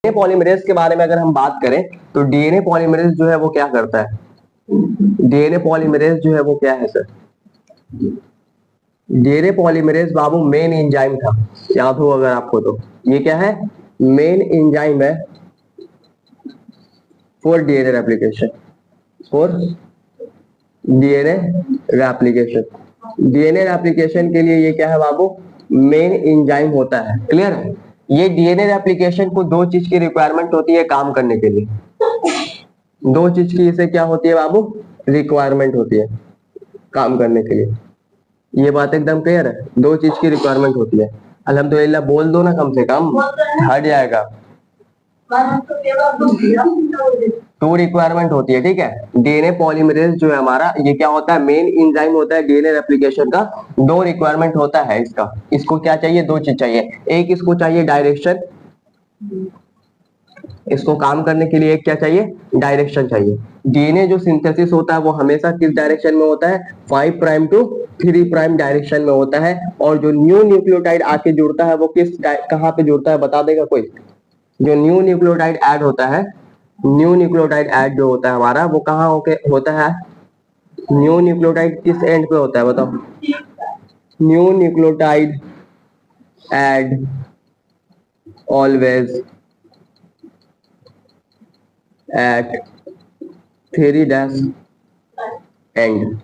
Polymerase के बारे में अगर हम बात करें तो डीएनए पॉलीमरेज जो है वो क्या करता है? डीएनए पॉलीमरेज जो है वो क्या है सर? डीएनए पॉलीमरेज बाबू मेन एंजाइम था, याद हो अगर आपको तो। ये क्या है? मेन एंजाइम है for DNA replication, for DNA replication. DNA replication के लिए ये क्या है बाबू? मेन एंजाइम होता है। क्लियर है? ये डीएनए रेप्लिकेशन को दो चीज की रिक्वायरमेंट होती है काम करने के लिए। दो चीज की इसे क्या होती है बाबू? रिक्वायरमेंट होती है काम करने के लिए। ये बात एकदम क्लियर है? दो चीज की रिक्वायरमेंट होती है। अल्हम्दुलिल्लाह बोल दो ना, कम से कम हट जाएगा। टू रिक्वायरमेंट होती है, ठीक है। डीएनए पॉलीमरेज जो है हमारा, ये क्या होता है? मेन एंजाइम होता है डीएनए रेप्लिकेशन का। दो रिक्वायरमेंट होता है इसका। इसको क्या चाहिए? दो चीज चाहिए। एक इसको चाहिए डायरेक्शन, इसको काम करने के लिए एक क्या चाहिए? डायरेक्शन चाहिए। डीएनए जो सिंथेसिस होता है वो हमेशा किस डायरेक्शन में होता है? 5 प्राइम टू 3 प्राइम डायरेक्शन में होता है। और जो न्यू न्यूक्लियोटाइड आके जुड़ता है वो कहाँ पे जुड़ता है? बता देगा कोई? जो न्यू न्यूक्लियोटाइड ऐड होता है, न्यू न्यूक्लियोटाइड ऐड जो होता है हमारा, वो कहाँ होता है? न्यू न्यूक्लियोटाइड किस एंड पे होता है बताओ? New nucleotide add always at 3' and,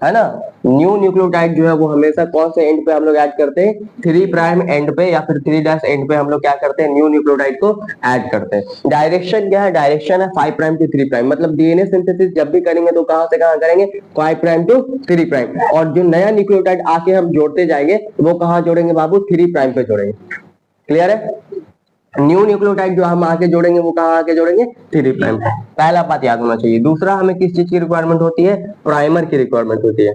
है ना। न्यू न्यूक्लियोटाइड जो है वो हमेशा कौन से एंड पे हम लोग ऐड करते हैं? 3 प्राइम एंड पे या फिर 3' एंड पे हम लोग क्या करते हैं? न्यू न्यूक्लियोटाइड को ऐड करते हैं। डायरेक्शन क्या है? डायरेक्शन है 5 प्राइम टू 3 प्राइम। मतलब डीएनए सिंथेसिस जब भी करेंगे तो कहां से कहां करेंगे? 5 प्राइम टू 3 प्राइम। और जो नया न्यूक्लियोटाइड आके हम जोड़ते जाएंगे वो कहां जोड़ेंगे बाबू? 3 प्राइम पे जोड़ेंगे। क्लियर है? न्यू न्यूक्लियोटाइड जो हम आके जोड़ेंगे वो कहां आके जोड़ेंगे? 3 प्राइम। पहला बात याद होना चाहिए। दूसरा, हमें किस चीज की रिक्वायरमेंट होती है? प्राइमर की रिक्वायरमेंट होती है।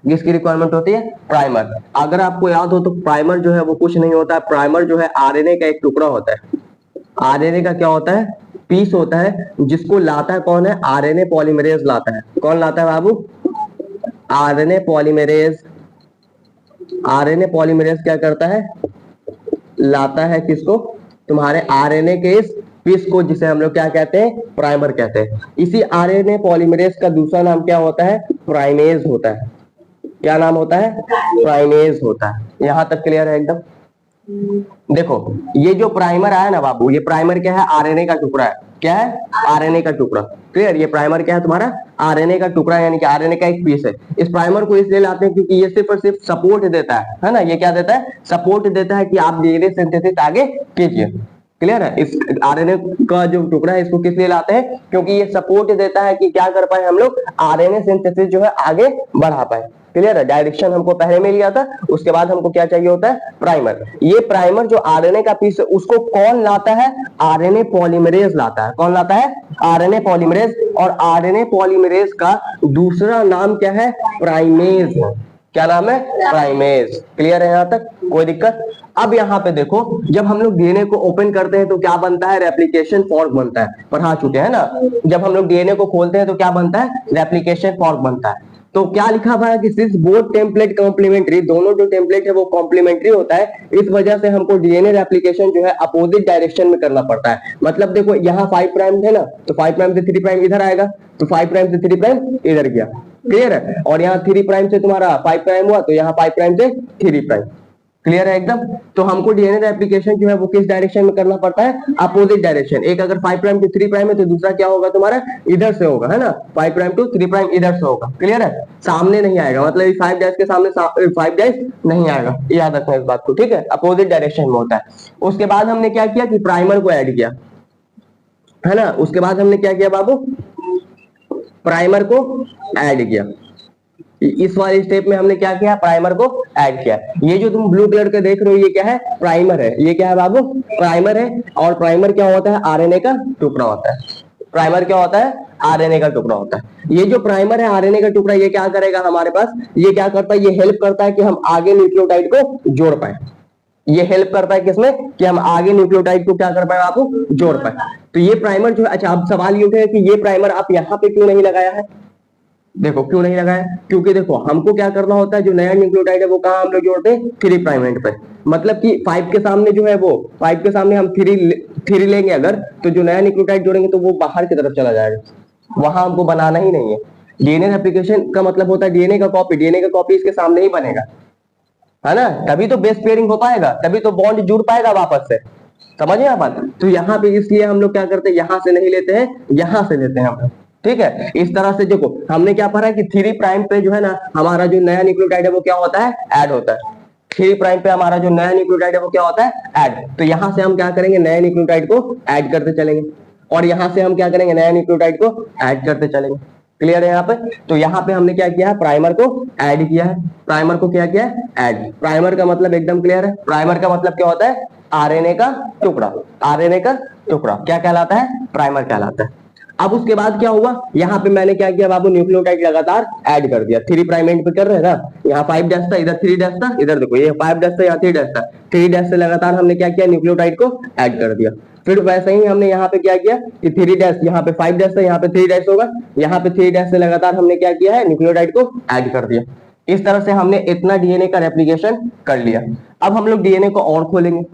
किसकी रिक्वायरमेंट होती है? प्राइमर। अगर आपको याद हो तो प्राइमर जो है वो कुछ नहीं होता है। प्राइमर जो है आरएनए का एक टुकड़ा होता है। आरएनए का क्या होता है? पीस होता है, जिसको लाता है कौन है? आरएनए पॉलीमरेज लाता है। कौन लाता है बाबू? RNA polymerase. आरएनए पॉलीमरेज क्या करता है? लाता है किसको? तुम्हारे आरएनए के इस पीस को, जिसे हम लोग क्या कहते हैं? प्राइमर कहते हैं। इसी आरएनए पॉलीमरेज का दूसरा नाम क्या होता है? प्राइमेज होता है। क्या नाम होता है? प्राइमेज होता है। यहां तक क्लियर है एकदम? देखो, ये जो प्राइमर आया ना बाबू, ये प्राइमर क्या है? आरएनए का टुकड़ा है। क्या है? आरएनए का टुकड़ा। क्लियर? ये प्राइमर क्या है तुम्हारा? आरएनए का टुकड़ा, यानी कि आरएनए का एक पीस है। इस प्राइमर को इसलिए लाते हैं क्योंकि ये सिर्फ और सिर्फ सपोर्ट देता है ना। ये क्या देता है? सपोर्ट देता है कि आप डीएनए सिंथेसिस आगे कीजिए। क्लियर है? इस आरएनए का जो टुकड़ा है, इसको किस लिए लाते हैं? क्योंकि ये सपोर्ट देता है कि क्या कर पाए हम लोग? आरएनए सिंथेसिस जो है आगे बढ़ा पाए। क्लियर है? डायरेक्शन हमको पहले में लिया था, उसके बाद हमको क्या चाहिए होता है? प्राइमर। ये प्राइमर जो आरएनए का पीस है, उसको कौन लाता है? आरएनए पॉलीमरेज लाता है। कौन लाता है? RNA polymerase. और आरएनए पॉलीमरेज का दूसरा नाम क्या है? प्राइमेज है। क्या नाम है? प्राइमेज। क्लियर है यहां तक? कोई दिक्कत? अब यहाँ पे देखो, जब हम लोग डीएनए को ओपन करते हैं तो क्या बनता है? रेप्लिकेशन फॉर्क बनता है। पढ़ा चुके हैं ना। जब हम लोग डीएनए को खोलते हैं तो क्या बनता है? रेप्लिकेशन फॉर्क बनता है। तो क्या लिखा हुआ है कि सिंस बोथ टेम्पलेट कॉम्प्लीमेंट्री, दोनों जो टेम्पलेट है वो कॉम्प्लीमेंट्री होता है, इस वजह से हमको डीएनए रेप्लिकेशन जो है अपोजिट डायरेक्शन में करना पड़ता है। मतलब देखो, यहाँ 5 प्राइम है ना, तो 5 प्राइम से 3 प्राइम इधर आएगा, तो 5 प्राइम से 3 प्राइम इधर गया। क्लियर है? और यहाँ 3 प्राइम से तुम्हारा 5 प्राइम हुआ, तो यहाँ 5 प्राइम से 3 प्राइम। क्लियर है एकदम? तो हमको डीएनए रेप्लिकेशन जो है वो किस डायरेक्शन में करना पड़ता है? Opposite direction. एक अगर 5 प्राइम टू 3 प्राइम है तो दूसरा क्या होगा तुम्हारा? इधर से होगा, है ना। 5 प्राइम टू 3 प्राइम इधर से होगा। क्लियर है? सामने नहीं आएगा, मतलब 5 डैश के सामने 5 डैश नहीं आएगा। याद रखना इस बात को, ठीक है। अपोजिट डायरेक्शन में होता है। उसके बाद हमने क्या किया कि प्राइमर को ऐड किया, है ना। उसके बाद हमने क्या किया बाबू? प्राइमर को ऐड किया। इस वाले स्टेप में हमने क्या किया? प्राइमर को ऐड किया। ये जो तुम ब्लू कलर के देख रहे हो, ये क्या है? प्राइमर है। ये क्या है बाबू? प्राइमर है। और प्राइमर क्या होता है? आरएनए का टुकड़ा होता है। प्राइमर क्या होता है? आरएनए का टुकड़ा होता है। ये जो प्राइमर है आरएनए का टुकड़ा, ये क्या करेगा हमारे पास? ये क्या करता है? ये हेल्प करता है कि हम आगे न्यूक्लियोटाइड को जोड़ पाए। ये हेल्प करता है किसमें? कि हम आगे न्यूक्लियोटाइड को क्या कर पाए आपको? जोड़ पाए। तो ये प्राइमर जो है, अच्छा अब सवाल ये उठेगा कि ये प्राइमर आप यहाँ पे क्यों नहीं लगाया है? देखो क्यों नहीं लगा है, क्योंकि देखो हमको क्या करना होता है, जो नया न्यूक्लियोटाइड है वो कहाँ हम लोग जोड़ते हैं, 3 प्राइम एंड पे। मतलब कि 5 के सामने जो है वो 5 के सामने हम 3 लेंगे अगर, तो जो नया न्यूक्लियोटाइड जोड़ेंगे तो वो बाहर की तरफ चला जाएगा, वहां हमको बनाना ही नहीं है। डीएनए रेप्लिकेशन का मतलब होता है डीएनए का कॉपी इसके सामने ही बनेगा, है ना, तभी तो बेस पेयरिंग हो पाएगा, तभी तो बॉन्ड जुड़ पाएगा वापस से। समझिए आप बात। तो यहाँ पे इसलिए हम लोग क्या करते हैं, यहाँ से नहीं लेते हैं, यहाँ से लेते हैं हम लोग। ठीक है, इस तरह से देखो हमने क्या पढ़ा है कि 3 प्राइम पे जो है ना हमारा जो नया न्यूक्लियोटाइड है वो क्या होता है, ऐड होता है। 3 प्राइम पे हमारा जो नया न्यूक्लियोटाइड है वो क्या होता है, ऐड। तो यहाँ से हम क्या करेंगे, नए न्यूक्लियोटाइड को ऐड करते चलेंगे, और यहाँ से हम क्या करेंगे, नया न्यूक्लियोटाइड को ऐड करते चलेंगे। क्लियर है यहाँ पे। तो यहाँ पे हमने क्या किया है, प्राइमर को ऐड किया है। प्राइमर को क्या किया है, ऐड। प्राइमर का मतलब एकदम क्लियर है, प्राइमर का मतलब क्या होता है, आरएनए का टुकड़ा। आरएनए का टुकड़ा क्या कहलाता है, प्राइमर कहलाता है। अब उसके बाद क्या हुआ, यहाँ पे मैंने क्या किया बाबू, न्यूक्लियोटाइड लगातार ऐड कर दिया। 3 प्राइम एंड पे कर रहे हैं ना, यहाँ 5 डैश था, इधर 3 डैश था, इधर देखो ये 5 डैश था, यहाँ 3 डैश था। 3 डैश से लगातार हमने क्या किया, न्यूक्लियोटाइड को ऐड कर दिया। फिर वैसे ही हमने यहाँ पे क्या किया कि 3 डैश, यहाँ पे 5 डैश था, यहाँ पे 3 डैश होगा, यहाँ पे 3 डैश से लगातार हमने क्या किया है, न्यूक्लियोटाइड को ऐड कर दिया। इस तरह से हमने इतना डीएनए का रेप्लिकेशन कर लिया। अब हम लोग डीएनए को और खोलेंगे,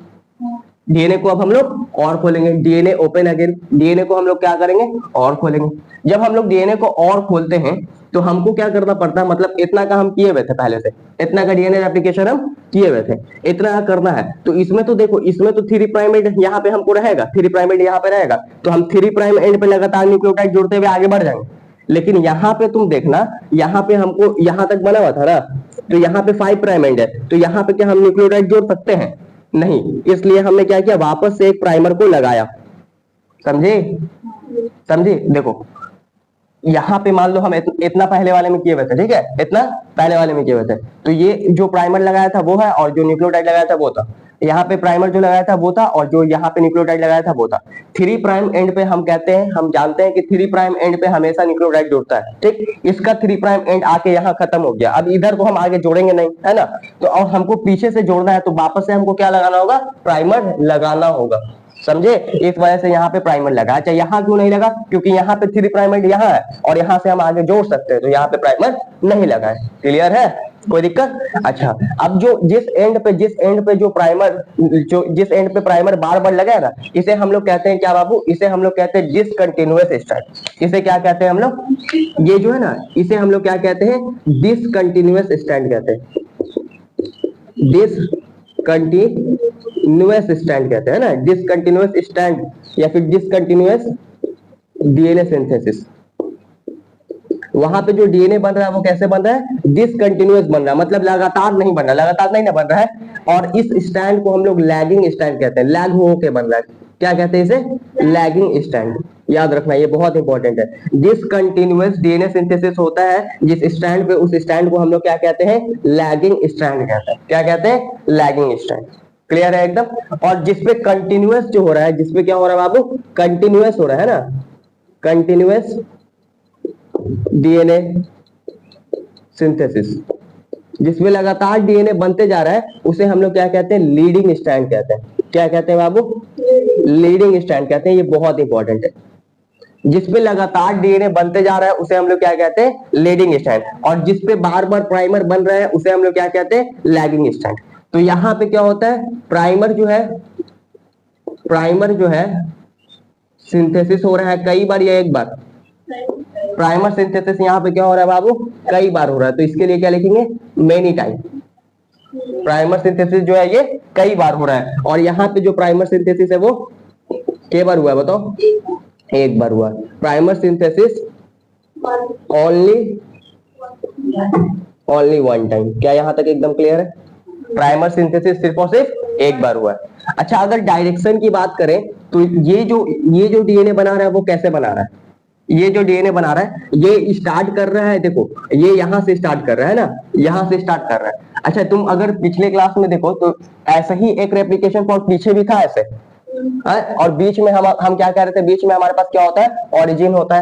डीएनए को अब हम लोग और खोलेंगे, डीएनए ओपन अगेन। डीएनए को हम लोग क्या करेंगे, और खोलेंगे। जब हम लोग डीएनए को और खोलते हैं तो हमको क्या करना पड़ता है, मतलब इतना का हम किए हुए थे पहले से, इतना का डीएनए रेप्लिकेशन हम किए हुए थे, इतना का करना है। तो इसमें तो देखो, इसमें तो 3 प्राइम एंड यहाँ पे हमको रहेगा, 3 प्राइम एंड यहाँ पे रहेगा, तो हम 3 प्राइम एंड पे लगातार न्यूक्लियोटाइड जोड़ते हुए आगे बढ़ जाएंगे। लेकिन यहाँ पे तुम देखना, यहाँ पे हमको यहाँ तक बना हुआ था ना, तो यहाँ पे 5 प्राइम एंड है, तो यहाँ पे क्या हम न्यूक्लियोटाइड जोड़ सकते हैं, नहीं। इसलिए हमने क्या किया, वापस से एक प्राइमर को लगाया। समझे, समझे। देखो यहाँ पे मान लो हम इतना पहले वाले में किए हुए थे, ठीक है, इतना पहले वाले में किए हुए थे, तो ये जो प्राइमर लगाया था वो है, और जो न्यूक्लियोटाइड लगाया था वो था। यहाँ पे प्राइमर जो लगाया था वो था, और जो यहाँ पे न्यूक्लियोटाइड लगाया था वो था। 3 प्राइम एंड पे हम कहते हैं, हम जानते हैं कि 3 प्राइम एंड पे हमेशा न्यूक्लियोटाइड जुड़ता है, ठीक। इसका 3 प्राइम एंड आके यहाँ खत्म हो गया, अब इधर को हम आगे जोड़ेंगे नहीं, है ना। तो और हमको पीछे से जोड़ना है, तो वापस से हमको क्या लगाना होगा, प्राइमर लगाना होगा। समझे, इस वजह से यहाँ पे प्राइमर लगा। अच्छा यहाँ क्यों नहीं लगा, क्योंकि यहाँ पे 3 प्राइमर यहाँ है, और यहाँ से हम आगे जोड़ सकते हैं, तो यहाँ पे प्राइमर नहीं लगा है। क्लियर है, कोई दिक्कत। अच्छा, अब जो जिस एंड पे जो प्राइमर, जो जिस एंड पे प्राइमर बार बार लगा है ना, इसे हम लोग कहते हैं क्या बाबू, इसे हम लोग कहते हैं डिसकंटिन्यूअस स्ट्रैंड। इसे क्या कहते हैं हम लोग, ये जो है ना, इसे हम लोग क्या कहते हैं, डिसकंटिन्यूअस स्ट्रैंड कहते हैं, डिसकंटिन्यूअस स्ट्रैंड कहते हैं ना, डिसकंटिन्यूअस स्ट्रैंड या फिर डिसकंटिन्यूअस डीएनए सिंथेसिस। वहां पे जो डीएनए बन रहा है वो कैसे बन रहा है, डिसकंटिन्यूअस बन रहा है, मतलब लगातार नहीं बन रहा, लगातार नहीं ना बन रहा है। और इस स्ट्रैंड को हम लोग लैगिंग स्ट्रैंड कहते हैं, लैग हो के बन रहा है। क्या कहते हैं इसे, लैगिंग स्ट्रैंड। याद रखना, ये बहुत इंपॉर्टेंट है। डिसकंटिन्यूअस डीएनए सिंथेसिस होता है जिस स्ट्रैंड पे, उस स्ट्रैंड को हम लोग क्या कहते हैं, लैगिंग स्ट्रैंड कहते हैं। क्या कहते हैं, लैगिंग स्ट्रैंड। क्लियर है एकदम। और जिसपे कंटिन्यूअस जो हो रहा है, जिसपे क्या हो रहा है बाबू, कंटिन्यूअस हो रहा है ना, कंटिन्यूअस डीएनए सिंथेसिस, जिसमें लगातार डीएनए बनते जा रहा है, उसे हम लोग क्या कहते हैं, लीडिंग स्ट्रैंड कहते हैं। क्या कहते हैं बाबू, लीडिंग स्ट्रैंड कहते हैं। ये बहुत इंपॉर्टेंट है, जिसपे लगातार डीएनए बनते जा रहा है उसे हम लोग क्या कहते हैं, लीडिंग स्ट्रैंड। और जिसपे बार बार प्राइमर बन रहा है उसे हम लोग क्या कहते हैं, लैगिंग स्ट्रैंड। तो यहाँ पे क्या होता है, प्राइमर जो है सिंथेसिस हो रहा है कई बार या एक बार, प्राइमर सिंथेसिस यहाँ पे क्या हो रहा है बाबू, कई बार हो रहा है। तो इसके लिए क्या लिखेंगे, मेनी टाइम। प्राइमर सिंथेसिस जो है ये कई बार हो रहा है। और यहाँ पे जो प्राइमर सिंथेसिस है वो कई बार हुआ है, बताओ, एक बार हुआ। Primer synthesis only one time. क्या यहाँ तक एकदम क्लियर है, प्राइमर सिंथेसिस सिर्फ और सिर्फ एक बार हुआ है। अच्छा, अगर डायरेक्शन की बात करें तो ये जो डीएनए बना रहा है वो कैसे बना रहा है, ये जो डीएनए बना रहा है ये स्टार्ट कर रहा है, देखो ये यहां से स्टार्ट कर रहा है ना, यहां से स्टार्ट कर रहा है। अच्छा, तुम अगर पिछले क्लास में देखो तो ऐसा ही एक रेप्लिकेशन फॉर्म पीछे भी था ऐसे, और बीच में हम क्या कह रहे थे, बीच में हमारे पास क्या होता है, ओरिजिन होता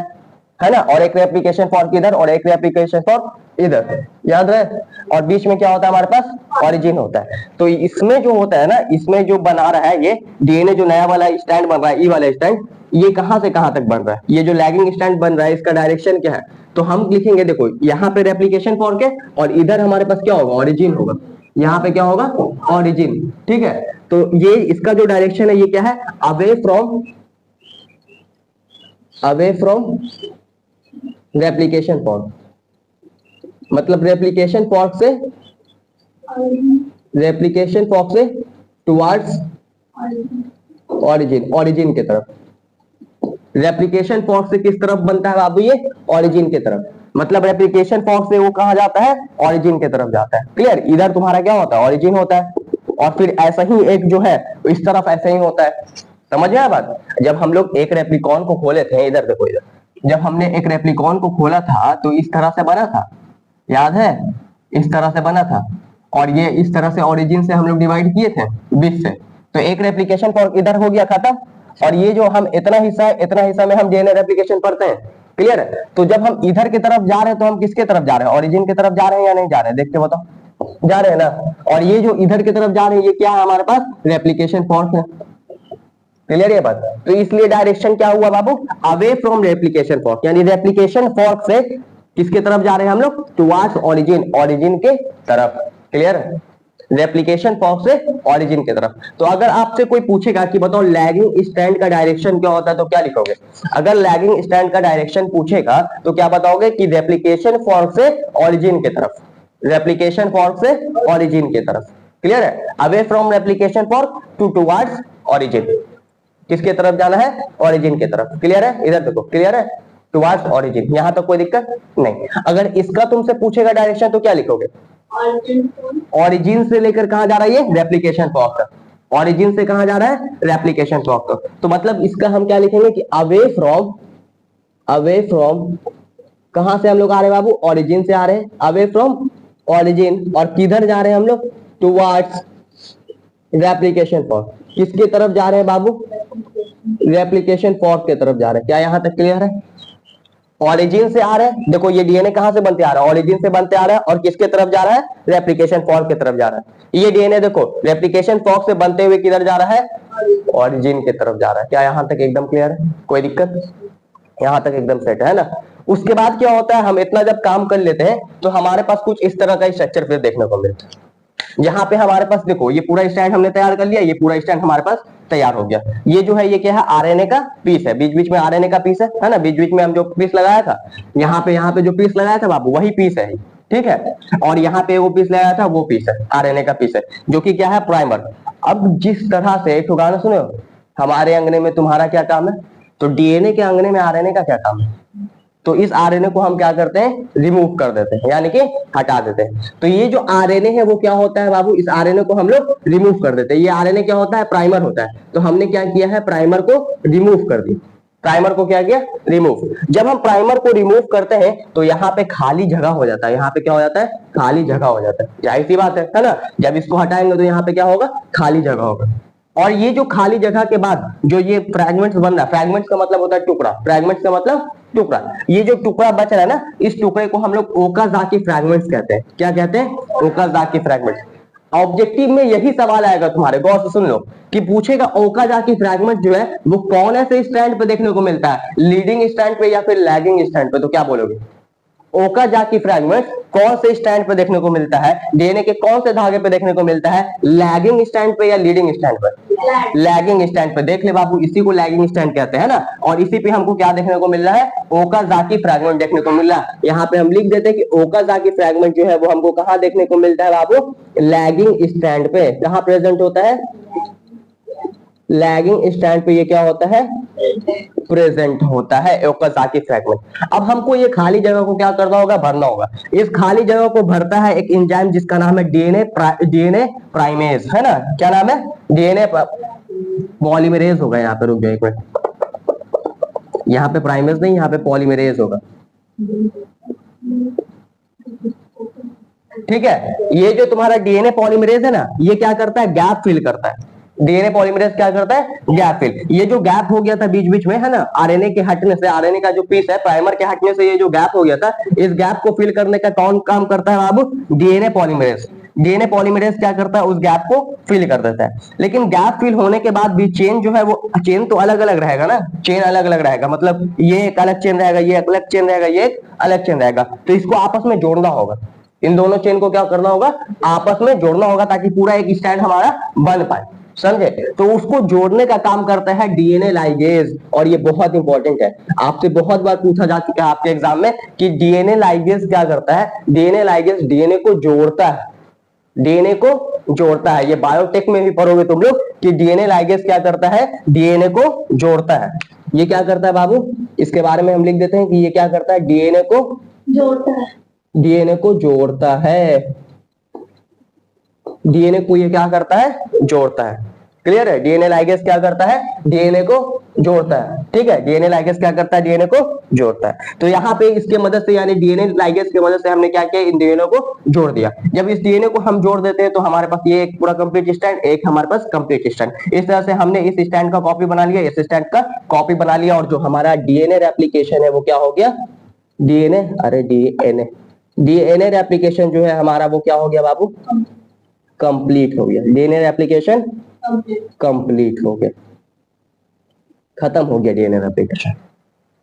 है ना, और एक रेप्लिकेशन फॉर्म किधर, और एक रेप्लिकेशन फॉर्म इधर, याद रहे। और बीच में क्या होता है हमारे पास, ओरिजिन होता है। तो इसमें जो होता है ना, इसमें जो बना रहा है ये डीएनए, जो नया वाला स्टैंड बन रहा है, ई वाला स्टैंड, ये कहां से कहां तक बन रहा है, ये जो लैगिंग स्ट्रैंड बन रहा है इसका डायरेक्शन क्या है, तो हम लिखेंगे देखो यहाँ पे रेप्लिकेशन फॉर्क है और इधर हमारे पास क्या होगा, ओरिजिन होगा, यहाँ पे क्या होगा, ओरिजिन। ठीक है, तो ये इसका जो डायरेक्शन है ये क्या है, अवे फ्रॉम रेप्लिकेशन फॉर्क, मतलब रेप्लिकेशन फॉर्क से टुवर्ड्स ओरिजिन की तरफ। रेप्लिकेशन फॉर्क से किस तरफ बनता है बाबू, ये ओरिजिन की तरफ, मतलब रेप्लिकेशन फॉर्क से वो कहा जाता है, ओरिजिन की तरफ जाता है। क्लियर, इधर तुम्हारा क्या होता है, ओरिजिन होता है, और फिर ऐसा ही एक जो है इस तरफ ऐसा ही होता है। समझ में आया बात। जब हम लोग एक रेप्लिकॉन को खोले थे, इधर देखो, इधर जब हमने एक रेप्लिकॉन को खोला था तो इस तरह से बना था, याद है, इस तरह से बना था, और ये इस तरह से ओरिजिन से हम लोग डिवाइड किए थे 20 से, तो एक रेप्लिकेशन फॉर्क इधर हो गया खत्म। और ये जो हम इतना हिस्सा में हम डीएनए रेप्लिकेशन पढ़ते हैं। क्लियर है, तो जब हम इधर की तरफ जा रहे हैं तो हम किसके तरफ जा रहे हैं, ओरिजिन की तरफ जा रहे हैं या नहीं जा रहे हैं, देख के बताओ, जा रहे हैं ना। और ये जो इधर की तरफ जा रहे हैं ये क्या है, हमारे पास रेप्लिकेशन फॉर्क है। क्लियर है बात, तो इसलिए डायरेक्शन क्या हुआ बाबू, अवे फ्रॉम रेप्लिकेशन फॉर्क, यानी रेप्लिकेशन फॉर्क से किसके तरफ जा रहे हैं हम लोग, टुवर्ड्स ओरिजिन के तरफ। क्लियर है, रेप्लिकेशन फॉर्क से ओरिजिन की तरफ। तो अगर आपसे कोई पूछेगा कि बताओ लैगिंग स्ट्रैंड का डायरेक्शन क्या होता है, तो क्या लिखोगे, अगर लैगिंग स्ट्रैंड का डायरेक्शन पूछेगा तो क्या बताओगे कि रेप्लिकेशन फॉर्क से ओरिजिन की तरफ, रेप्लिकेशन फॉर्क से ओरिजिन की तरफ। क्लियर है, away from replication fork towards origin, किसके तरफ जाना है, ओरिजिन की तरफ। क्लियर है, इधर देखो, क्लियर है, टुवर्ड्स ओरिजिन, यहां तक कोई दिक्कत नहीं। अगर इसका तुमसे पूछेगा डायरेक्शन तो क्या लिखोगे, ओरिजिन से लेकर कहां जा रहा है ये, रेप्लिकेशन फॉर्क तक, ओरिजिन से कहां जा रहा है, रेप्लिकेशन फॉर्क तक। तो मतलब इसका हम क्या लिखेंगे कि अवे फ्रॉम कहां से हम लोग आ रहे हैं बाबू, ओरिजिन से आ रहे हैं, अवे फ्रॉम ओरिजिन, और किधर जा रहे हैं हम लोग, टुवर्ड्स रेप्लिकेशन फॉर्क, किसके तरफ जा रहे हैं बाबू, रेप्लिकेशन फॉर्क की तरफ जा रहे हैं। क्या यहां तक क्लियर है, ओरिजिन से आ रहा है, देखो ये डीएनए कहां से बनते आ रहा है, ओरिजिन से बनते आ रहा है, और किसके तरफ जा रहा है, रेप्लिकेशन फॉर्क की तरफ जा रहा है। ये डीएनए देखो रेप्लिकेशन फॉर्क से बनते हुए किधर जा रहा है, ओरिजिन की तरफ जा रहा है। क्या यहां तक एकदम क्लियर है, कोई दिक्कत, यहां तक एकदम सेट है ना। उसके बाद क्या होता है, हम इतना जब काम कर लेते हैं तो हमारे पास कुछ इस तरह का स्ट्रक्चर फिर देखने को मिलता है। यहाँ पे हमारे पास देखो ये पूरा स्टैंड हमने तैयार कर लिया, ये पूरा स्टैंड हमारे पास तैयार हो गया। ये जो है ये क्या है, आरएनए का पीस है, बीच बीच में आरएनए का पीस है ना, बीच बीच में हम जो पीस लगाया था, यहाँ पे जो पीस लगाया था बाबू वही पीस है, ठीक है। और यहाँ पे वो पीस लगाया था, वो पीस है, आरएनए का पीस है, जो कि क्या है, प्राइमर। अब जिस तरह से एक गाना सुनो, हमारे अंगने में तुम्हारा क्या काम है, तो डीएनए के अंगने में आरएनए का क्या काम है, तो इस आरएनए को हम क्या करते हैं, रिमूव कर देते हैं, यानी कि हटा देते हैं। तो ये जो आरएनए है वो क्या होता है बाबू, इस आरएनए को हम लोग रिमूव कर देते हैं। ये आरएनए क्या होता है, प्राइमर होता है। तो हमने क्या किया है, प्राइमर को रिमूव कर दिया, प्राइमर को क्या किया, रिमूव। जब हम प्राइमर को रिमूव करते हैं तो यहाँ पे खाली जगह हो जाता है, यहाँ पे क्या हो जाता है, खाली जगह हो जाता है, जाहिर सी बात है ना। जब इसको हटाएंगे तो यहाँ पे क्या होगा, खाली जगह होगा। और ये जो खाली जगह के बाद जो ये फ्रैगमेंट्स बन रहा है, फ्रैगमेंट्स का मतलब होता है टुकड़ा, फ्रैगमेंट्स का मतलब टुकड़ा, ये जो टुकड़ा बच रहा है ना, इस टुकड़े को हम लोग ओकाज़ाकी फ्रैगमेंट्स कहते हैं। क्या कहते हैं, ओकाज़ाकी फ्रैगमेंट्स। ऑब्जेक्टिव में यही सवाल आएगा तुम्हारे, गौर से सुन लो, कि पूछेगा ओकाज़ाकी फ्रैगमेंट जो है वो कौन ऐसे स्ट्रैंड पे देखने को मिलता है, लीडिंग स्ट्रैंड पे या फिर लैगिंग स्ट्रैंड पे, तो क्या बोलोगे, ओकाज़ाकी फ्रैगमेंट्स कौन से स्टैंड पे देखने को मिलता है, डीएनए के कौन से धागे पे देखने को मिलता है, लैगिंग स्टैंड पे या लीडिंग स्टैंड पे, लैगिंग स्टैंड पे। देख ले बाबू, इसी को लैगिंग स्टैंड कहते हैं ना, और इसी पे हमको क्या देखने को मिल रहा है, ओकाज़ाकी फ्रैगमेंट देखने को मिल रहा है। यहाँ पे हम लिख देते हैं कि ओकाज़ाकी फ्रैगमेंट जो है वो हमको कहाँ देखने को मिलता है बाबू, लैगिंग स्टैंड पे। कहाँ प्रेजेंट होता है, लैगिंग स्टैंड पे ये क्या होता है, प्रेजेंट होता है ओकाज़ाकी फ्रैगमेंट। अब हमको ये खाली जगह को क्या करना होगा, भरना होगा। इस खाली जगह को भरता है एक एंजाइम जिसका नाम है डीएनए प्राइमेज, है ना। क्या नाम है, डीएनए पॉलीमरेज होगा। यहाँ पे रुक जाओ एक मिनट, यहाँ पे प्राइमेज नहीं, यहाँ पे पॉलीमरेज होगा, ठीक है। ये जो तुम्हारा डीएनए पॉलीमरेज है ना, ये क्या करता है, गैप फिल करता है। डीएनए पॉलीमरेज क्या करता है, गैप फिल। ये जो गैप हो गया था बीच बीच में, है ना, आरएनए के हटने से, आरएनए का जो पीस है प्राइमर के हटने से ये जो गैप हो गया था, इस गैप को फिल करने का कौन काम करता है बाबू, डीएनए पॉलीमरेज। डीएनए पॉलीमरेज क्या करता है, उस गैप को फिल कर देता है। लेकिन गैप फिल होने के बाद भी चेन जो है वो चेन तो अलग अलग रहेगा ना, चेन अलग अलग रहेगा, मतलब ये एक अलग चेन रहेगा, ये अलग चेन रहेगा, ये एक अलग चेन रहेगा, तो इसको आपस में जोड़ना होगा। इन दोनों चेन को क्या करना होगा, आपस में जोड़ना होगा, ताकि पूरा एक स्टैंड हमारा बन पाए, समझे। तो उसको जोड़ने का काम करता है डीएनए लाइगेज, और ये बहुत इंपॉर्टेंट है, आपसे बहुत बार पूछा जा चुका है आपके एग्जाम में कि डीएनए लाइगेज क्या करता है। डीएनए लाइगेज डीएनए को जोड़ता है, डीएनए को जोड़ता है। ये बायोटेक में भी पढ़ोगे तुम लोग कि डीएनए लाइगेज क्या करता है, डीएनए को जोड़ता है। ये क्या करता है बाबू, इसके बारे में हम लिख देते हैं कि ये क्या करता है, डीएनए को जोड़ता है, डीएनए को जोड़ता है, डीएनए को ये क्या करता है, जोड़ता है। क्लियर है, डीएनए लाइगेज क्या करता है, डीएनए को जोड़ता है, ठीक है। डीएनए लाइगेज क्या करता है, डीएनए को जोड़ता है। तो यहाँ पे इसके मदद से, यानी डीएनए लाइगेज की मदद से हमने क्या किया, इन डीएनए को जोड़ दिया। जब इस डीएनए को हम जोड़ देते हैं तो हमारे पास ये एक पूरा कंप्लीट स्टैंड, एक हमारे पास कंप्लीट स्टैंड। इस तरह से हमने इस स्टैंड का कॉपी बना लिया, इस स्टैंड का कॉपी बना लिया, और जो हमारा डीएनए रेप्लिकेशन है वो क्या हो गया, डीएनए, अरे डीएनए, डीएनए रेप्लिकेशन जो है हमारा वो क्या हो गया बाबू, कंप्लीट हो गया। डीएनए रेप्लिकेशन कंप्लीट हो गया, खत्म हो गया डीएनए रेप्लिकेशन।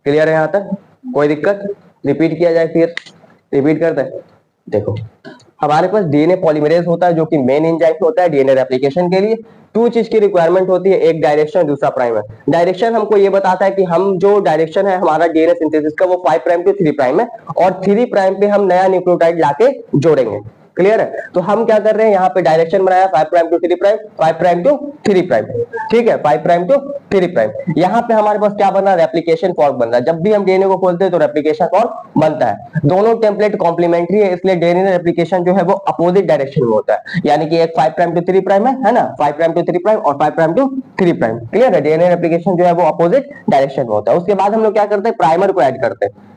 क्लियर है यहाँ तक, कोई दिक्कत। रिपीट किया जाए, फिर रिपीट करते हैं। देखो हमारे पास डीएनए पॉलीमरेज होता है जो कि मेन एंजाइम होता है डीएनए रेप्लिकेशन के लिए। टू चीज की रिक्वायरमेंट होती है, एक डायरेक्शन, दूसरा प्राइमर। डायरेक्शन हमको ये बताता है कि हम जो डायरेक्शन है हमारा डीएनए सिंथेसिस का वो 5 प्राइम टू 3 प्राइम है, और 3 प्राइम पे हम नया न्यूक्लियोटाइड लाके जोड़ेंगे। क्लियर है, तो हम क्या कर रहे हैं, यहाँ पे डायरेक्शन बनाया 5 prime to 3 prime, 5 prime to 3 prime, ठीक है, 5 प्राइम टू 3 प्राइम। यहाँ पे हमारे पास क्या बन रहा है, रेप्लिकेशन फॉर्क बन रहा है। जब भी हम डीएनए को खोलते हैं तो रेप्लिकेशन फॉर्क बनता है। दोनों टेम्पलेट कॉम्प्लीमेंट्री है, इसलिए डीएनए रेप्लिकेशन जो है वो अपोजिट डायरेक्शन में होता है, यानी कि एक 5 प्राइम टू 3 प्राइम है ना, 5 प्राइम टू 3 प्राइम और 5 प्राइम टू 3 प्राइम। क्लियर है, डीएनए रेप्लिकेशन जो है वो अपोजिट डायरेक्शन में होता है। उसके बाद हम लोग क्या करते हैं, प्राइमर को ऐड करते हैं।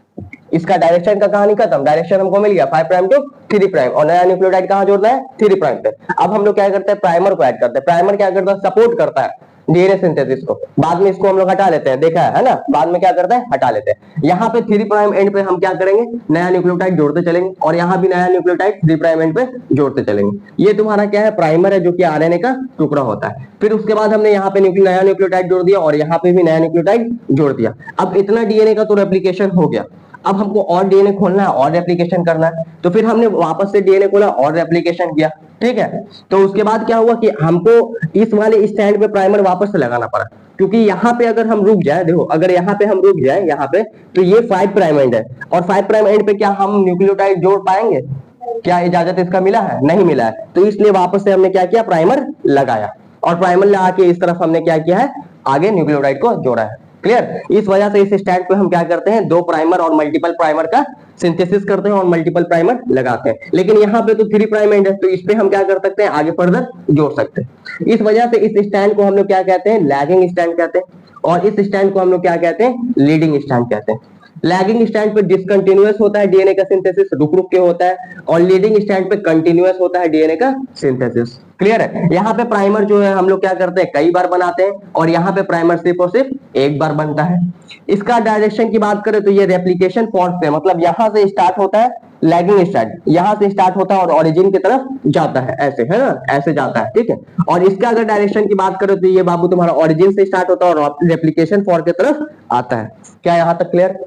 इसका डायरेक्शन का कहानी खत्म, डायरेक्शन हमको मिल गया 5 प्राइम टू 3 प्राइम, और नया न्यूक्लियोटाइड कहां जोड़ना है, 3 प्राइम पे। अब हम लोग क्या करते हैं, प्राइमर को ऐड करते हैं। प्राइमर क्या करता है, सपोर्ट करता है डीएनए सिंथेसिस को। बाद में इसको हम लोग हटा लेते हैं, देखा है ना, बाद में क्या करते हैं, हटा लेते हैं। यहाँ पे 3 प्राइम एंड पे हम क्या करेंगे, नया न्यूक्लियोटाइड जोड़ते चलेंगे, और यहाँ भी नया न्यूक्लियोटाइड 3 प्राइम एंड पे जोड़ते चलेंगे। ये तुम्हारा क्या है, प्राइमर है, जो कि आरएनए का टुकड़ा होता है। फिर उसके बाद हमने यहाँ पे नया न्यूक्लियोटाइड जोड़ दिया, और यहाँ पे भी नया न्यूक्लियोटाइड जोड़ दिया। अब इतना डीएनए का तो रेप्लिकेशन हो गया। अब हमको और डीएनए खोलना है और रेप्लिकेशन करना है, तो फिर हमने वापस से डीएनए खोला और रेप्लिकेशन किया, ठीक है। तो उसके बाद क्या हुआ कि हमको इस वाले स्टैंड पे प्राइमर वापस से लगाना पड़ा, क्योंकि यहाँ पे अगर हम रुक जाए, देखो अगर यहाँ पे हम रुक जाए यहाँ पे, तो ये 5 प्राइम एंड है, और 5 प्राइम एंड पे क्या हम न्यूक्लियोटाइड जोड़ पाएंगे, क्या इजाजत इसका मिला है, नहीं मिला है। तो इसलिए वापस से हमने क्या किया, प्राइमर लगाया, और प्राइमर लगा के इस तरफ हमने क्या किया है, आगे न्यूक्लियोटाइड को जोड़ा है। क्लियर, इस वजह से इस स्टैंड पे हम क्या करते हैं, 2 प्राइमर और मल्टीपल प्राइमर का सिंथेसिस करते हैं और मल्टीपल प्राइमर लगाते हैं। लेकिन यहाँ पे तो 3 प्राइम एंड है, तो इस पे हम क्या कर सकते हैं, आगे फर्दर जोड़ सकते हैं। इस वजह से इस स्टैंड को हम लोग क्या कहते हैं, लैगिंग स्टैंड कहते हैं, और इस स्टैंड को हम लोग क्या कहते हैं, लीडिंग स्टैंड कहते हैं। लैगिंग स्टैंड पे डिसकंटिन्यूअस होता है डीएनए का सिंथेसिस, रुक रुक के होता है, और लीडिंग स्टैंड पे कंटिन्यूअस होता है डीएनए का सिंथेसिस। क्लियर है, यहाँ पे प्राइमर जो है हम लोग क्या करते हैं, कई बार बनाते हैं, और यहाँ पे प्राइमर सिर्फ और सिर्फ एक बार बनता है। इसका डायरेक्शन की बात करें तो ये रेप्लिकेशन फॉर्क से, मतलब यहाँ से स्टार्ट होता है लैगिंग स्टैंड, यहाँ से स्टार्ट होता है और ओरिजिन की तरफ जाता है, ऐसे है ना, ऐसे जाता है, ठीक है। और इसका अगर डायरेक्शन की बात करें तो ये बाबू तुम्हारा ओरिजिन से स्टार्ट होता है और रेप्लिकेशन फॉर्क की तरफ आता है। क्या यहाँ तक क्लियर।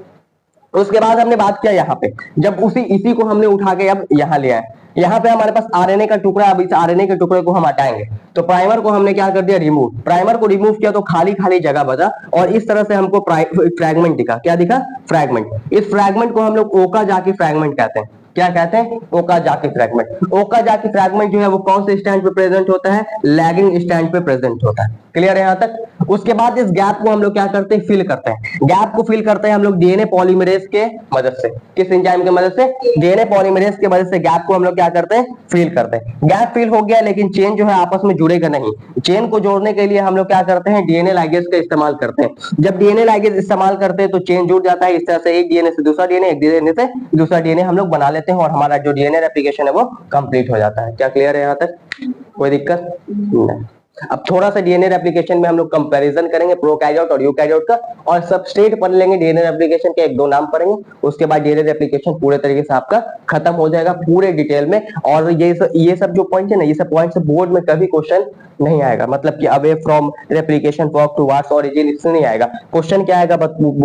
उसके बाद हमने बात किया यहाँ पे, जब इसी को हमने उठा के अब यहाँ ले आए, यहाँ पे हमारे पास आरएनए का टुकड़ा, अब इस आरएनए के टुकड़े को हम हटाएंगे, तो प्राइमर को हमने क्या कर दिया, रिमूव। प्राइमर को रिमूव किया तो खाली खाली जगह बचा, और इस तरह से हमको फ्रैगमेंट दिखा। क्या दिखा, फ्रैगमेंट। इस फ्रैगमेंट को हम लोग ओकाजाकी फ्रैगमेंट कहते हैं। क्या कहते हैं, ओकाजाकी फ्रैगमेंट। ओकाजाकी फ्रैगमेंट जो है वो कौन से स्टैंड पे प्रेजेंट होता है, लैगिंग स्टैंड पे प्रेजेंट होता है। क्लियर है यहाँ तक। उसके बाद इस गैप को हम लोग क्या करते हैं, फिल करते हैं। गैप को फिल करते हैं हम लोग डीएनए पॉलीमरेज के मदद से। किस एंजाइम की मदद से, डीएनए पॉलीमरेज की मदद से गैप को हम लोग क्या करते हैं, फिल करते हैं। गैप फिल हो गया, लेकिन चेन जो है आपस में जुड़ेगा नहीं। चेन को जोड़ने के लिए हम लोग क्या करते हैं, डीएनए लाइगेज का इस्तेमाल करते हैं। जब डीएनए लाइगेज इस्तेमाल करते हैं तो चेन जुड़ जाता है। इस तरह से एक डीएनए से दूसरा डीएनए, एक डीएनए से दूसरा डीएनए हम लोग बना लेते हैं, और हमारा जो डीएनए रेप्लिकेशन है वो कंप्लीट हो जाता है। क्या क्लियर है यहाँ तक, कोई दिक्कत नहीं। अब थोड़ा सा डीएनए रेप्लिकेशन में हम लोग कंपैरिजन करेंगे प्रोकैरियोट और यूकैरियोट का, और सबस्ट्रेट पढ़ लेंगे, डीएनए रेप्लिकेशन के एक दो नाम पढ़ेंगे, उसके बाद डीएनए रेप्लिकेशन पूरे तरीके से आपका खत्म हो जाएगा पूरे डिटेल में। और ये सब जो पॉइंट है ना, ये सब पॉइंट से बोर्ड में कभी क्वेश्चन नहीं आएगा, मतलब कि away from replication fork towards origin, इससे नहीं आएगा। क्वेश्चन क्या आएगा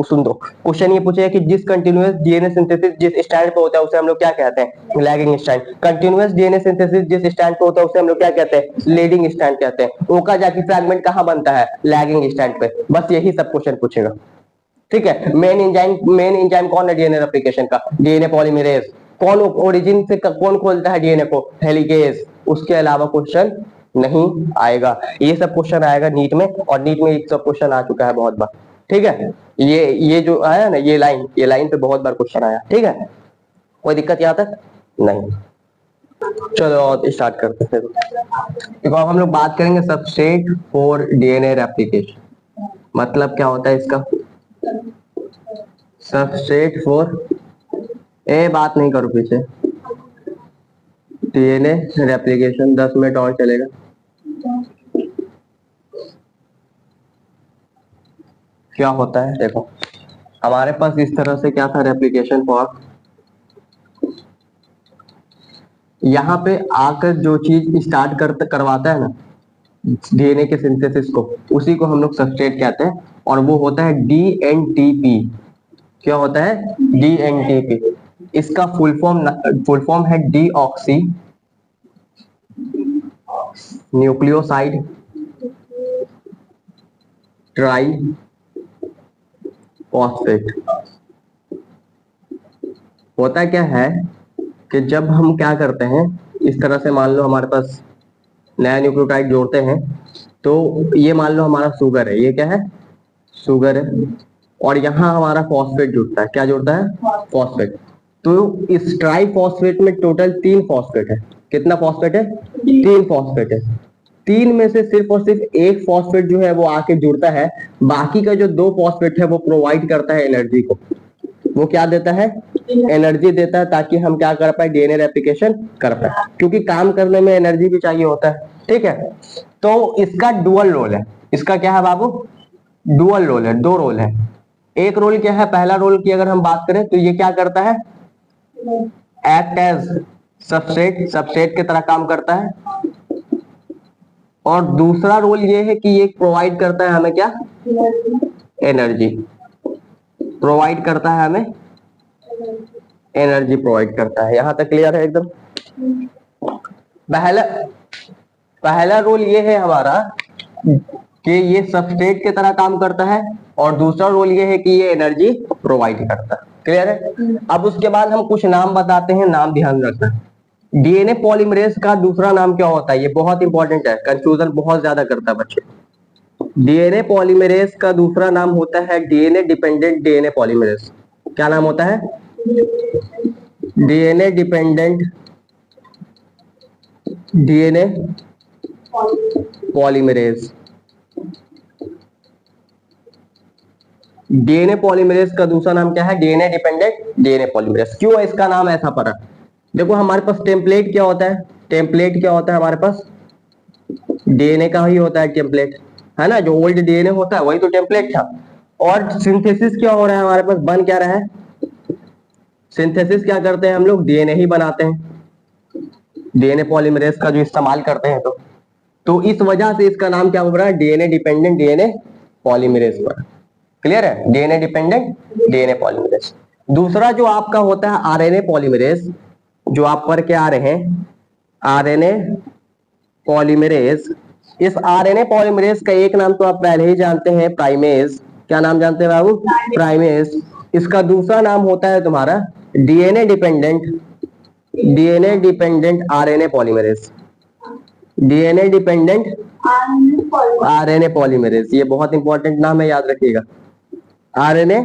सुन दो, क्वेश्चन ये पूछेगा कि जिस कंटिन्यूअस डीएनए सिंथेसिस जिस स्टैंड पे होता है उसे हम लोग क्या कहते हैं, lagging stand. Continuous DNA synthesis जिस स्टैंड पे होता है उसे हम लोग क्या कहते हैं, लीडिंग स्टैंड कहते हैं। ओकाजाकी फ्रैगमेंट कहां बनता है, लैगिंग स्टैंड पे। बस यही सब क्वेश्चन पूछेगा, ठीक है। मेन एंजाइम कौन है डीएनए रेप्लिकेशन का, डीएनए पॉलीमरेज। कौन ओरिजिन से कौन खोलता है डीएनए को, हेलिकेज। उसके अलावा क्वेश्चन नहीं आएगा। ये सब क्वेश्चन आएगा नीट में, और नीट में एक सब क्वेश्चन आ चुका है बहुत बार, ठीक है। ये जो आया ना, ये लाइन पे बहुत बार क्वेश्चन आया, ठीक है। कोई दिक्कत यहाँ तक नहीं। चलो और स्टार्ट करते हैं। देखो अब हम लोग बात करेंगे सबस्ट्रेट फॉर डीएनए रेप्लिकेशन। मतलब क्या होता है इसका, सबस्ट्रेट फॉर, ए बात नहीं करो पीछे, डीएनए रेप्लिकेशन 10 मिनट और चलेगा। क्या होता है देखो, हमारे पास इस तरह से क्या था रेप्लिकेशन फॉर्क, यहाँ पे आकर जो चीज स्टार्ट करवाता है ना डीएनए के सिंथेसिस को, उसी को हम लोग सबस्ट्रेट कहते हैं, और वो होता है डीएनटीपी। क्या होता है, डीएनटीपी। इसका फुल फॉर्म है डीऑक्सी न्यूक्लियोसाइड ट्राई फॉस्फेट। होता क्या है कि जब हम क्या करते हैं, इस तरह से मान लो हमारे पास नया न्यूक्लियोटाइड जोड़ते हैं, तो ये मान लो हमारा शुगर है, ये क्या है, शुगर है, और यहाँ हमारा फॉस्फेट जुड़ता है। क्या जुड़ता है, फॉस्फेट। तो इस ट्राई फॉस्फेट में टोटल 3 फॉस्फेट है। कितना फॉस्फेट है, 3 फॉस्फेट है। 3 में से सिर्फ और सिर्फ एक फॉस्फेट जो है वो आके जुड़ता है, बाकी का जो 2 फॉस्फेट है वो प्रोवाइड करता है एनर्जी को। वो क्या देता है, एनर्जी देता है, ताकि हम क्या कर पाए, डीएनए रेप्लिकेशन कर पाए, क्योंकि काम करने में एनर्जी भी चाहिए होता है, ठीक है। तो इसका डुअल रोल है। इसका क्या है बाबू, डुअल रोल है, 2 रोल है। एक रोल क्या है, पहला रोल की अगर हम बात करें तो ये क्या करता है, एक्ट एज सबस्ट्रेट की तरह काम करता है। और दूसरा रोल ये है कि ये प्रोवाइड करता है हमें क्या, एनर्जी प्रोवाइड करता है, हमें एनर्जी प्रोवाइड करता है। यहां तक क्लियर है एकदम। पहला रोल ये है हमारा कि ये सबस्ट्रेट की तरह काम करता है, और दूसरा रोल ये है कि ये एनर्जी प्रोवाइड करता है। क्लियर है। अब उसके बाद हम कुछ नाम बताते हैं, नाम ध्यान रखना। डीएनए पॉलीमरेज का दूसरा नाम क्या होता है, ये बहुत इंपॉर्टेंट है, कंफ्यूजन बहुत ज्यादा करता है बच्चे। डीएनए पॉलीमरेज का दूसरा नाम होता है डीएनए डिपेंडेंट डीएनए पॉलीमरेज। क्या नाम होता है, DNA dependent DNA polymerase. DNA polymerase का दूसरा नाम क्या है, डीएनए डिपेंडेंट डीएनए पॉलीमरेज। क्यों है इसका नाम ऐसा पड़ा, देखो हमारे पास टेम्पलेट क्या होता है, टेम्पलेट क्या होता है हमारे पास, डीएनए का ही होता है टेम्पलेट, है ना। जो ओल्ड डीएनए होता है वही तो टेम्पलेट था। और सिंथेसिस क्या हो रहा है हमारे पास, बन क्या रहा है, सिंथेसिस क्या करते हैं हम लोग, डीएनए ही बनाते हैं, डीएनए पॉलीमरेज का जो इस्तेमाल करते हैं। तो इस वजह से इसका नाम क्या हो रहा है, डीएनए डिपेंडेंट डीएनए पॉलीमरेज पर। क्लियर है, डीएनए डिपेंडेंट डीएनए पॉलीमरेज। दूसरा जो आपका होता है आरएनए पॉलीमरेज, जो आप पढ़ के आ रहे हैं, आरएनए पॉलीमरेज। इस आरएनए पॉलीमरेज का एक नाम तो आप पहले ही जानते हैं, प्राइमेज। क्या नाम जानते हैं बाबू, प्राइमेज। इसका दूसरा नाम होता है तुम्हारा DNA dependent RNA polymerase, DNA dependent RNA polymerase. ये बहुत इंपॉर्टेंट नाम है, याद रखिएगा, आरएनए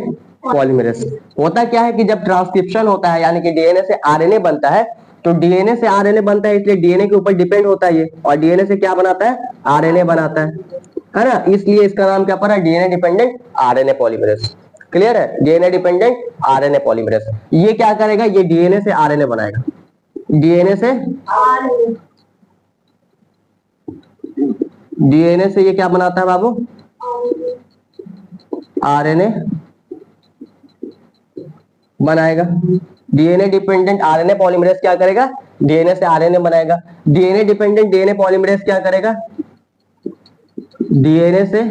पॉलीमरेज। होता क्या है कि जब ट्रांसक्रिप्शन होता है, यानी कि डीएनए से आरएनए बनता है, तो डीएनए से आरएनए बनता है, इसलिए डीएनए के ऊपर डिपेंड होता है ये, और डीएनए से क्या बनाता है, आरएनए बनाता है ना। इसलिए इसका नाम क्या पड़ा, DNA dependent RNA polymerase. Clear है, डीएनए डिपेंडेंट आरएनए पॉलीमरेज। ये क्या करेगा, ये डीएनए से आरएनए बनाएगा, डीएनए से डीएनए से ये क्या बनाता है बाबू? आरएनए बनाएगा। डीएनए डिपेंडेंट आरएनए पॉलीमरेज क्या करेगा? डीएनए से आरएनए बनाएगा। डीएनए डिपेंडेंट डीएनए पॉलीमरेज क्या करेगा? डीएनए से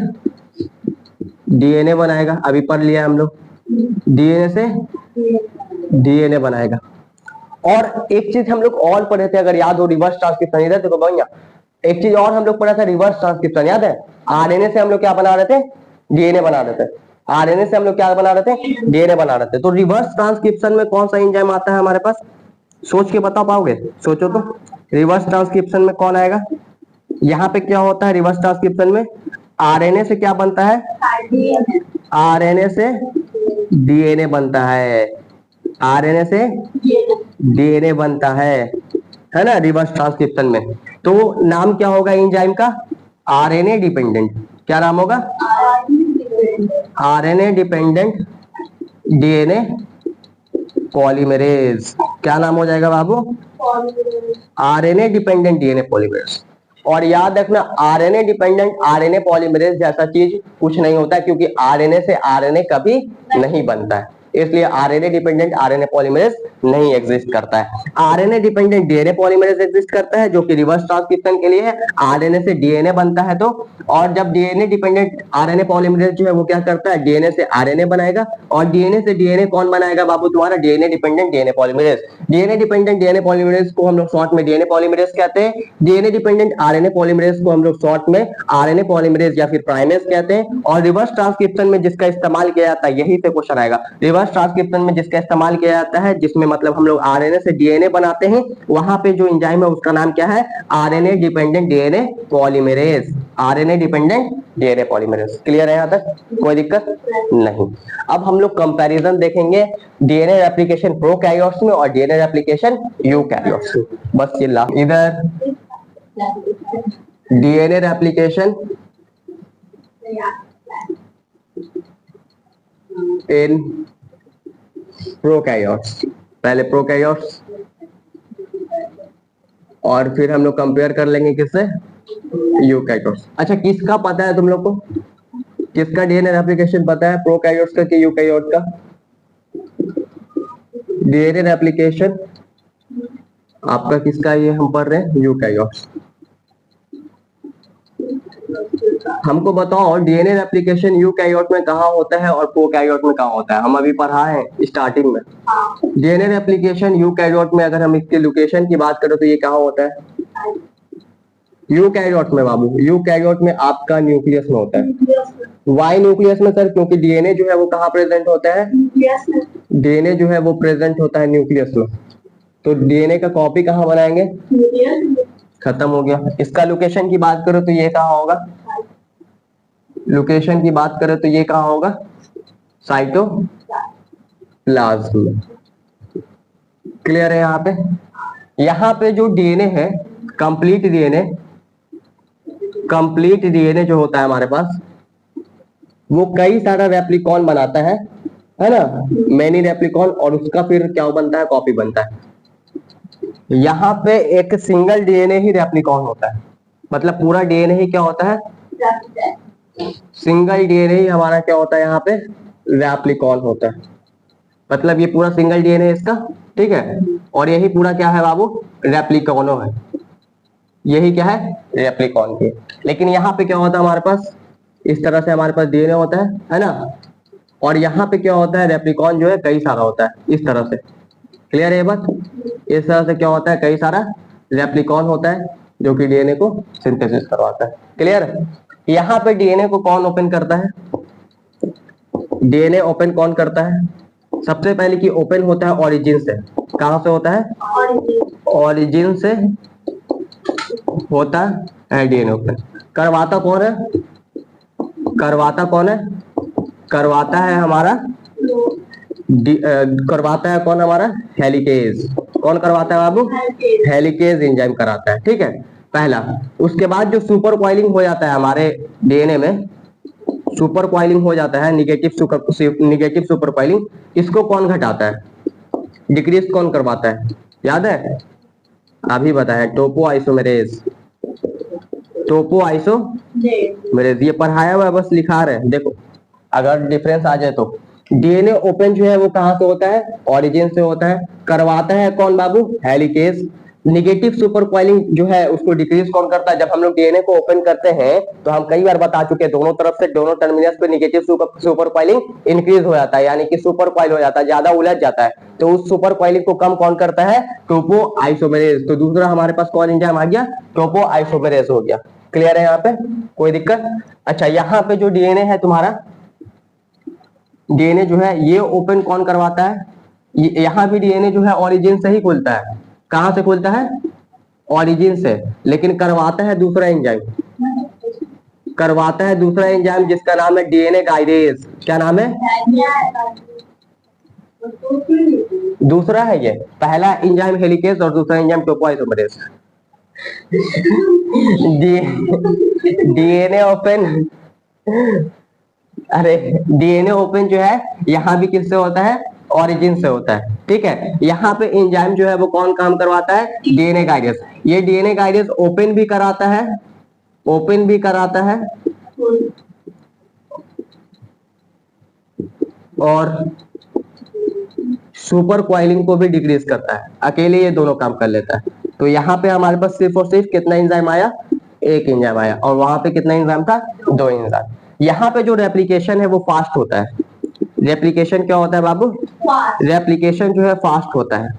डीएनए बनाएगा। अभी पढ़ लिया हम लोग, डीएनए से डीएनए बनाएगा। और एक चीज हम लोग और पढ़े थे, अगर याद हो, रिवर्स ट्रांसक्रिप्शन। इधर देखो भैया, एक चीज और हम लोग पढ़ा था, रिवर्स ट्रांसक्रिप्शन, याद है? आरएनए से हम लोग क्या बना रहे थे? डीएनए बना रहे थे। आरएनए से हम लोग क्या बना रहे थे? डीएनए बना रहे थे। तो रिवर्स ट्रांसक्रिप्शन में कौन सा एंजाइम आता है हमारे पास? सोच के बता पाओगे? सोचो तो, रिवर्स ट्रांसक्रिप्शन में कौन आएगा? यहाँ पे क्या होता है रिवर्स ट्रांसक्रिप्शन में? आरएनए से क्या बनता है? आरएनए से डीएनए बनता है। आरएनए से डीएनए बनता है ना, रिवर्स ट्रांसक्रिप्शन में। तो नाम क्या होगा एंजाइम का? RNA dependent. क्या नाम होगा? RNA dependent DNA polymerase. क्या नाम हो जाएगा बाबू? RNA dependent DNA polymerase. और याद रखना, आरएनए डिपेंडेंट आरएनए पॉलीमरेज जैसा चीज कुछ नहीं होता, क्योंकि आरएनए से आरएनए कभी नहीं बनता है, इसलिए आरएनए डिपेंडेंट आरएनए पॉलीमरेज नहीं एग्जिस्ट करता है। RNA dependent DNA polymerase exist करता है, जो कि रिवर्स ट्रांसक्रिप्शन के लिए है। आरएनए से डीएनए बनता है तो, और जब डीएनए डिपेंडेंट आरएनए पॉलीमरेज जो है वो क्या करता है? डीएनए से आरएनए बनाएगा। और डीएनए से डीएनए कौन बनाएगा बाबू? तुम्हारा DNA dependent DNA polymerase. DNA dependent DNA polymerase को हम लोग शॉर्ट में डीएनए पॉलीमरेज कहते हैं। डीएनए डिपेंडेंट आरएनए पॉलीमरेज को हम लोग शॉर्ट में आरएनए पॉलीमरेज या फिर प्राइमेज कहते हैं। और रिवर्स ट्रांसक्रिप्शन में जिसका इस्तेमाल किया जाता है, यही से क्वेश्चन आएगा, रिवर्स ट्रांसक्रिप्शन में जिसका इस्तेमाल किया जाता है, जिसमें मतलब हम लोग आरएनए से डीएनए बनाते हैं, वहां पे जो एंजाइम है उसका नाम क्या है? RNA dependent DNA polymerase. RNA dependent DNA polymerase. Clear है यहाँ तक? कोई दिक्कत नहीं। अब हम लोग कंपैरिजन देखेंगे डीएनए रेप्लिकेशन प्रोकैरियोट्स में और डीएनए रेप्लिकेशन यूकैरियोट्स में। बस ये लास्ट, इधर डीएनए रेप्लिकेशन इन प्रोकैरियोट्स। पहले प्रोकैरियोट्स और फिर हम लोग कंपेयर कर लेंगे किससे? यूकैरियोट्स। अच्छा, किसका पता है तुम लोग को? किसका डीएनए रेप्लिकेशन पता है, प्रोकैरियोट्स का कि यूकैरियोट का? डीएनए रेप्लिकेशन आपका किसका? ये हम पढ़ रहे हैं यूकैरियोट्स। हमको बताओ डीएनए रेप्लिकेशन यूकैरियोट में कहाँ होता है और प्रोकैरियोट में कहाँ होता है? हम अभी पढ़ाए हैं स्टार्टिंग में। डीएनए रेप्लिकेशन यूकैरियोट में अगर हम इसके लोकेशन की बात करें तो ये कहाँ होता है? यूकैरियोट में बाबू, यूकैरियोट में आपका न्यूक्लियस में होता है। वाई न्यूक्लियस में सर? क्योंकि डीएनए जो है वो कहाँ प्रेजेंट होता है? डीएनए जो है वो प्रेजेंट होता है न्यूक्लियस में। तो डीएनए का कॉपी कहाँ बनाएंगे? खत्म हो गया। इसका लोकेशन की बात करो तो ये कहाँ होगा? लोकेशन की बात करें तो ये कहाँ होगा? साइटोप्लाज्म में। क्लियर है यहाँ पे? यहाँ पे जो डीएनए है, कंप्लीट डीएनए जो होता है हमारे पास, वो कई सारा रेप्लिकॉन बनाता है ना, मैनी रेप्लिकॉन, और उसका फिर क्या बनता है? कॉपी बनता है। यहाँ पे एक सिंगल डीएनए ही रेप्लिकॉन होता है, मतलब पूरा डीएनए ही क्या होता है? सिंगल डीएनए ही हमारा क्या होता है? यहाँ पे रेप्लिकॉन होता है, मतलब ये पूरा सिंगल डीएनए इसका, ठीक है। और यही पूरा क्या है बाबू? रेप्लिकॉनो है। यही क्या है? रेप्लिकॉन के। लेकिन यहाँ पे क्या होता है हमारे पास? इस तरह से हमारे पास डीएनए होता है ना, और यहाँ पे क्या होता है? रेप्लिकॉन जो है कई सारा होता है, इस तरह से। क्लियर है ये बात? इस तरह से क्या होता है? कई सारा रेप्लिकॉन होता है जो कि डीएनए को सिंथेसिस करवाता है। क्लियर है? यहाँ पे डीएनए को कौन ओपन करता है? डीएनए ओपन कौन करता है? सबसे पहले कि ओपन होता है ओरिजिन से। कहां से होता है? ओरिजिन से होता है डीएनए ओपन। करवाता कौन है? करवाता कौन है? करवाता है हमारा करवाता है कौन? हमारा हेलिकेज। कौन करवाता है बाबू? हेलिकेज एंजाइम कराता है, ठीक है, पहला। उसके बाद जो सुपर कॉइलिंग हो जाता है हमारे डीएनए में, सुपर कॉइलिंग हो जाता है, निगेटिव सुपर कॉइलिंग, इसको कौन घटाता है? डिक्रीज कौन करवाता है? याद है? अभी बताया, टोपो आइसोमेरेज। टोपो आइसोमेरेज, ये पढ़ाया हुआ है, बस लिखा रहे हैं। देखो अगर डिफरेंस आ जाए तो डीएनए ओपन जो है वो कहां से होता है, ओरिजिन से होता है। करवाता है कौन बाबू, हेलिकेज। निगेटिव सुपर कॉइलिंग जो है उसको डिक्रीज कौन करता है, जब हम लोग डीएनए को ओपन करते हैं तो हम कई बार बता चुके हैं, दोनों तरफ से दोनों टर्मिनस पे निगेटिव सुपर कॉइलिंग इंक्रीज हो जाता है, यानी कि सुपर कॉइल हो जाता है, ज्यादा उलझ जाता है। तो उस सुपर कॉइलिंग को कम कौन करता है, टोपो आइसोमेरेज। तो दूसरा हमारे पास कौन एंजाइम आ गया, टोपो आइसोमेरेज हो गया। क्लियर है यहाँ पे, कोई दिक्कत। अच्छा यहाँ पे जो डीएनए है तुम्हारा, डीएनए जो है ये ओपन कौन करवाता है, यहाँ भी डीएनए जो है ओरिजिन से ही खुलता है। कहां से खुलता है, ओरिजिन से, लेकिन करवाता है दूसरा एंजाइम, करवाता है दूसरा एंजाइम जिसका नाम है डीएनए गाइडेज। क्या नाम है, दूसरा है ये, पहला एंजाइम हेलिकेज और दूसरा एंजाइम टोपो आइसोमेरेज। डीएनए ओपन, अरे डीएनए ओपन जो है यहाँ भी किससे होता है, ओरिजिन से होता है। ठीक है, यहाँ पे एंजाइम जो है वो कौन काम करवाता है, डीएनए गाइडेज। ये डीएनए गाइडेज ओपन भी कराता है, ओपन भी कराता है और सुपर कॉइलिंग को भी डिक्रीज करता है। अकेले ये दोनों काम कर लेता है। तो यहाँ पे हमारे पास सिर्फ और सिर्फ कितना एंजाइम आया, एक एंजाइम आया, और वहां पे कितना एंजाइम था, दो एंजाइम। यहाँ पे जो रेप्लिकेशन है वो फास्ट होता है। रेप्लिकेशन क्या होता है बाबू, रेप्लिकेशन जो है फास्ट होता है।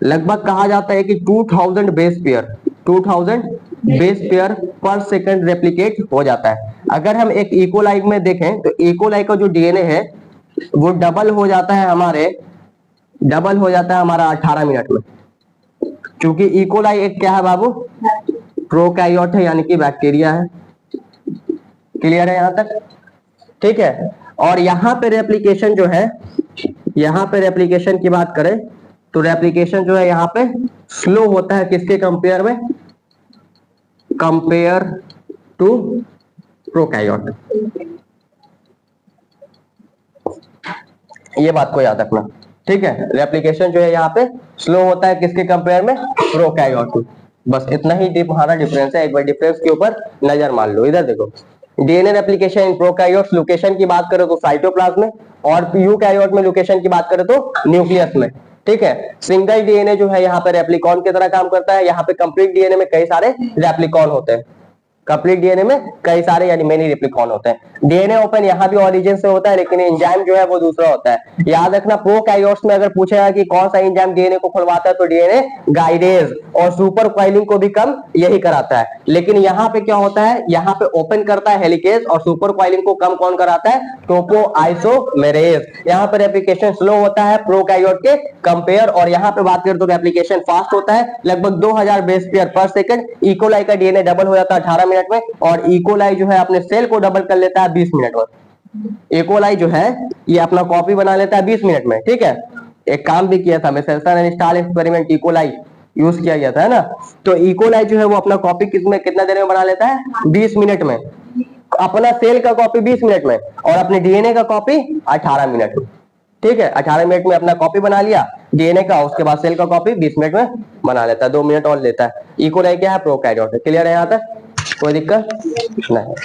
लगभग कहा जाता है कि 2000 बेस पेयर, 2000 बेस पेयर पर सेकंड रेप्लिकेट हो जाता है। अगर हम एक इकोलाई में देखें तो इकोलाई का जो डीएनए है वो डबल हो जाता है हमारे, डबल हो जाता है हमारा 18 मिनट में। क्योंकि इकोलाई एक क्या है बाबू, प्रोकैरियोट है, यानी कि बैक्टीरिया है। क्लियर है यहां तक, ठीक है। और यहाँ पे रेप्लिकेशन जो है, यहाँ पे रेप्लिकेशन की बात करें तो रेप्लिकेशन जो है यहाँ पे स्लो होता है, किसके कंपेयर में, कंपेयर टू प्रोकैरियोट। ये बात को याद रखना, ठीक है। रेप्लिकेशन जो है यहाँ पे स्लो होता है, किसके कंपेयर में, प्रोकैरियोट। बस इतना ही हमारा डिफरेंस है। एक बार डिफरेंस के ऊपर नजर मार लो। इधर देखो, DNA replication in prokaryotes location की बात करें तो साइटोप्लाज्म में, और यूकैरियोट में लोकेशन की बात करें तो न्यूक्लियस में। ठीक है, सिंगल डीएनए जो है यहाँ पे रेप्लिकॉन की तरह काम करता है। यहाँ पे कंप्लीट डीएनए में कई सारे रेप्लिकॉन होते हैं, कंप्लीट डीएनए में कई सारे यानी मेनी रेप्लिकॉन होते हैं। डीएनए ओपन यहाँ भी ओरिजिन से होता है, लेकिन एंजाइम जो है वो दूसरा होता है। याद रखना, प्रोकैरियोट्स में अगर पूछेगा कि कौन सा एंजाइम डीएनए को खुलवाता है तो डीएनए गाइडेज, और सुपर कॉइलिंग को भी कम यही कराता है। लेकिन यहाँ पे क्या होता है, यहाँ पे ओपन करता है हेलिकेज और सुपर कॉइलिंग को कम कौन कराता है, टोपो आइसोमेरेज। यहाँ पे रेप्लिकेशन स्लो होता है प्रोकैरियोट के कंपेयर, और यहाँ पे बात करें तो रेप्लिकेशन फास्ट होता है, लगभग 2000 बेस पेयर पर सेकंड। इकोलाई का डीएनए डबल हो जाता है 18 मिनट में, और इकोलाई जो है अपने सेल को डबल कर लेता है 20 मिनट में। इकोलाई जो है ये अपना कॉपी बना लेता है 20 मिनट में। ठीक है, एक काम भी किया था, Meselson and stall experiment, E coli use किया गया था, है ना। तो इकोलाई जो है वो अपना कॉपी किसमें, कितना देर में बना लेता है, 20 मिनट में। अपना सेल का कॉपी 20 मिनट में, और अपने डीएनए का कॉपी 18 मिनट में। ठीक है, 18 मिनट में अपना कॉपी बना लिया डीएनए का, उसके बाद सेल का कॉपी 20 मिनट में बना लेता है, 2 मिनट और लेता है। इकोलाई क्या है, प्रोकैरियोट है। क्लियर है यहाँ तक, कोई दिक्कत नहीं।